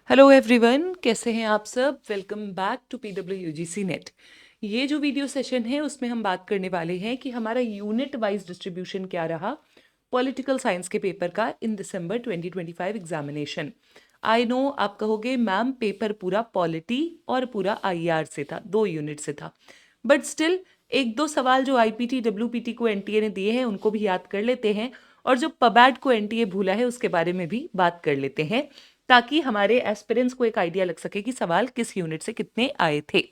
Hello everyone, कैसे हैं आप सब। Welcome back to PWUGC net. ये जो वीडियो सेशन है उसमें हम बात करने वाले हैं कि हमारा यूनिट वाइज डिस्ट्रीब्यूशन क्या रहा पॉलिटिकल साइंस के पेपर का इन दिसंबर 2025 एग्जामिनेशन। आई नो आप कहोगे मैम पेपर पूरा पॉलिटी और पूरा IR से था, 2 यूनिट से था, बट स्टिल एक दो सवाल जो IPT WPT को NTA ने दिए हैं उनको भी याद कर लेते हैं, और जो पबैट को NTA भूला है उसके बारे में भी बात कर लेते हैं, ताकि हमारे एस्पिरेंट्स को एक आइडिया लग सके कि सवाल किस यूनिट से कितने आए थे।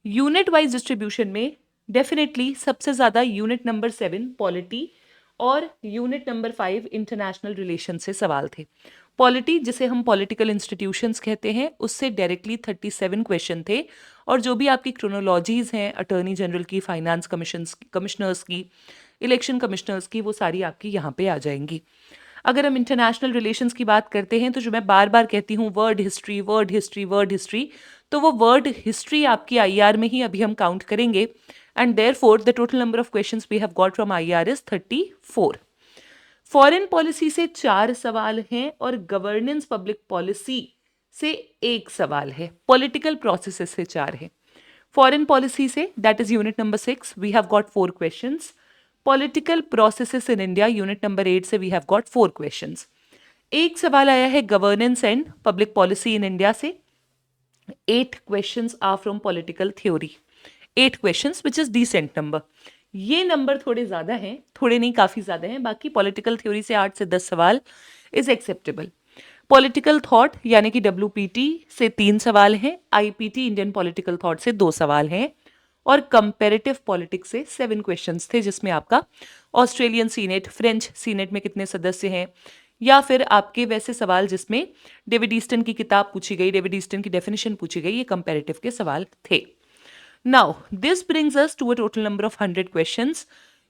यूनिट वाइज डिस्ट्रीब्यूशन में डेफिनेटली सबसे ज्यादा यूनिट नंबर 7 पॉलिटी और यूनिट नंबर 5 इंटरनेशनल रिलेशन से सवाल थे। पॉलिटी, जिसे हम पॉलिटिकल इंस्टीट्यूशंस कहते हैं, उससे डायरेक्टली 37 क्वेश्चन थे, और जो भी आपकी क्रोनोलॉजीज हैं अटॉर्नी जनरल की, फाइनेंस कमिश्नर्स की, इलेक्शन कमिश्नर्स की, वो सारी आपकी यहाँ पे आ जाएंगी। अगर हम इंटरनेशनल रिलेशंस की बात करते हैं तो जो मैं बार बार कहती हूँ word history word history word history, तो वो वर्ड हिस्ट्री आपकी IR में ही अभी हम काउंट करेंगे, and therefore the total number of questions we have got from IR is 34। Foreign policy से 4 सवाल हैं और गवर्नेंस पब्लिक पॉलिसी से 1 सवाल है। पॉलिटिकल प्रोसेसेस से 4 है। फॉरेन पॉलिसी से, that is unit number 6, we have got 4 questions. Political processes in India unit number 8 से वी हैव गॉट 4 क्वेश्चंस। एक सवाल आया है governance and public policy in India से। 8 questions are from political theory. 8 questions which is decent number. ये number थोड़े ज्यादा हैं, थोड़े नहीं काफी ज्यादा हैं। बाकी पॉलिटिकल थ्योरी से 8 से 10 सवाल इज एक्सेप्टेबल। पॉलिटिकल थॉट यानी कि WPT से 3 सवाल हैं, IPT इंडियन पॉलिटिकल थॉट से 2 सवाल हैं, और कंपेरेटिव पॉलिटिक्स से 7 क्वेश्चंस थे, जिसमें आपका ऑस्ट्रेलियन सीनेट, फ्रेंच सीनेट में कितने सदस्य हैं, या फिर आपके वैसे सवाल जिसमें डेविड ईस्टन की किताब पूछी गई, डेविड ईस्टन की डेफिनेशन पूछी गई, ये कंपेरेटिव के सवाल थे। Now this brings us to a total number of 100 questions.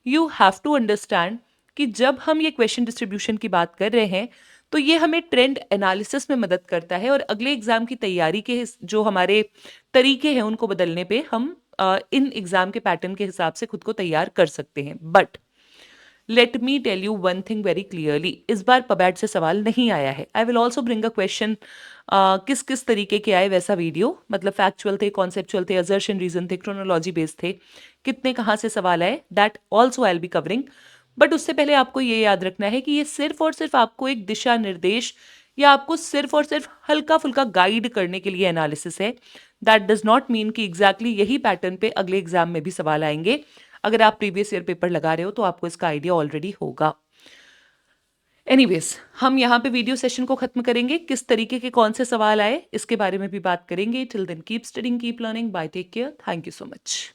You have to understand कि जब हम ये क्वेश्चन डिस्ट्रीब्यूशन की बात कर रहे हैं तो ये हमें ट्रेंड एनालिसिस में मदद करता है, और अगले एग्जाम की तैयारी के जो हमारे तरीके हैं उनको बदलने पे हम इन एग्जाम के पैटर्न के हिसाब से खुद को तैयार कर सकते हैं। But let me tell you one thing very clearly, इस बार पबैट से सवाल नहीं आया है। I will also bring a question, किस किस तरीके के आए वैसा वीडियो, मतलब फैक्चुअल थे, कॉन्सेप्चुअल थे, असर्शन रीजन थे, क्रोनोलॉजी बेस्ड थे, कितने कहाँ से सवाल आए, that also I will be covering. But उससे पहले आपको ये याद रखना है कि ये सिर्फ और सिर्फ आपको एक दिशा निर्देश या आपको सिर्फ और सिर्फ हल्का फुल्का गाइड करने के लिए एनालिसिस है। दैट डज नॉट मीन कि एग्जैक्टली यही पैटर्न पे अगले एग्जाम में भी सवाल आएंगे। अगर आप प्रीवियस ईयर पेपर लगा रहे हो तो आपको इसका आइडिया ऑलरेडी होगा। एनीवेज, हम यहाँ पे वीडियो सेशन को खत्म करेंगे। किस तरीके के कौन से सवाल आए इसके बारे में भी बात करेंगे। Till then keep studying, keep learning, bye, take care, thank you so much.